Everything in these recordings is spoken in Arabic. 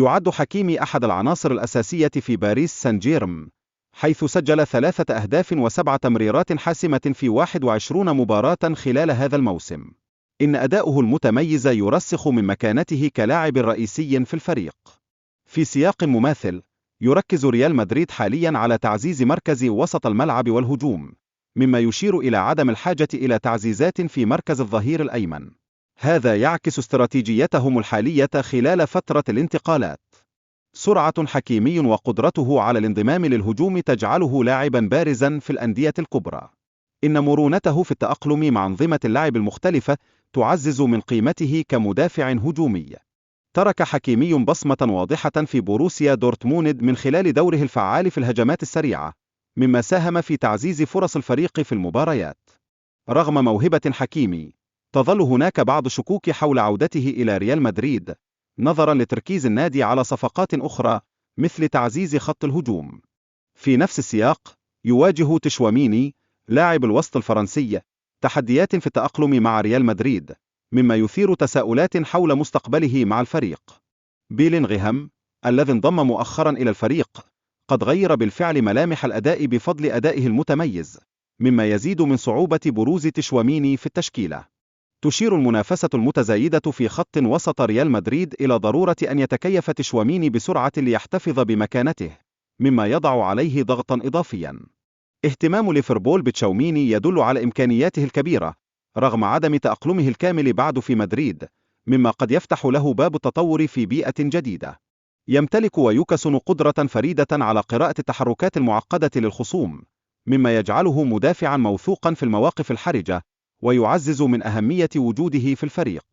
يعد حكيمي أحد العناصر الأساسية في باريس سان جيرم، حيث سجل 3 أهداف و7 تمريرات حاسمة في 21 مباراة خلال هذا الموسم. إن أداؤه المتميز يرسخ من مكانته كلاعب رئيسي في الفريق. في سياق مماثل، يركز ريال مدريد حاليا على تعزيز مركز وسط الملعب والهجوم، مما يشير إلى عدم الحاجة إلى تعزيزات في مركز الظهير الأيمن. هذا يعكس استراتيجيتهم الحالية خلال فترة الانتقالات. سرعة حكيمي وقدرته على الانضمام للهجوم تجعله لاعبا بارزا في الأندية الكبرى. إن مرونته في التأقلم مع أنظمة اللعب المختلفة تعزز من قيمته كمدافع هجومي. ترك حكيمي بصمة واضحة في بوروسيا دورتموند من خلال دوره الفعال في الهجمات السريعة، مما ساهم في تعزيز فرص الفريق في المباريات. رغم موهبة حكيمي، تظل هناك بعض الشكوك حول عودته إلى ريال مدريد، نظرا لتركيز النادي على صفقات أخرى مثل تعزيز خط الهجوم. في نفس السياق، يواجه تشواميني لاعب الوسط الفرنسي تحديات في التأقلم مع ريال مدريد، مما يثير تساؤلات حول مستقبله مع الفريق. بيلينغهام الذي انضم مؤخرا إلى الفريق قد غير بالفعل ملامح الأداء بفضل أدائه المتميز، مما يزيد من صعوبة بروز تشواميني في التشكيلة. تشير المنافسة المتزايدة في خط وسط ريال مدريد إلى ضرورة أن يتكيف تشواميني بسرعة ليحتفظ بمكانته، مما يضع عليه ضغطا إضافيا. اهتمام ليفربول بتشاوميني يدل على إمكانياته الكبيرة رغم عدم تأقلمه الكامل بعد في مدريد، مما قد يفتح له باب التطور في بيئة جديدة. يمتلك ويكسن قدرة فريدة على قراءة التحركات المعقدة للخصوم، مما يجعله مدافعا موثوقا في المواقف الحرجة ويعزز من أهمية وجوده في الفريق.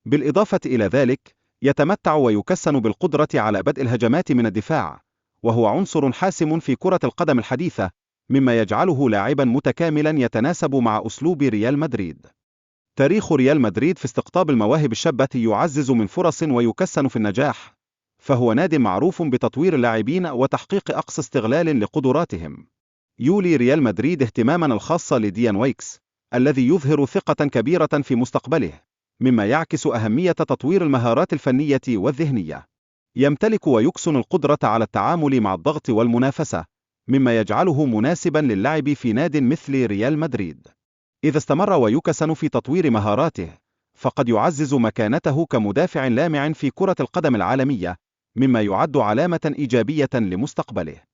بالإضافة إلى ذلك، يتمتع ويكسن بالقدرة على بدء الهجمات من الدفاع، وهو عنصر حاسم في كرة القدم الحديثة، مما يجعله لاعبا متكاملا يتناسب مع أسلوب ريال مدريد. تاريخ ريال مدريد في استقطاب المواهب الشابة يعزز من فرص ويكسن في النجاح، فهو ناد معروف بتطوير اللاعبين وتحقيق أقصى استغلال لقدراتهم. يولي ريال مدريد اهتماما الخاص لديان ويكس، الذي يظهر ثقة كبيرة في مستقبله، مما يعكس أهمية تطوير المهارات الفنية والذهنية. يمتلك ويكسن القدرة على التعامل مع الضغط والمنافسة، مما يجعله مناسبا للعب في ناد مثل ريال مدريد. إذا استمر ويكسن في تطوير مهاراته، فقد يعزز مكانته كمدافع لامع في كرة القدم العالمية، مما يعد علامة إيجابية لمستقبله.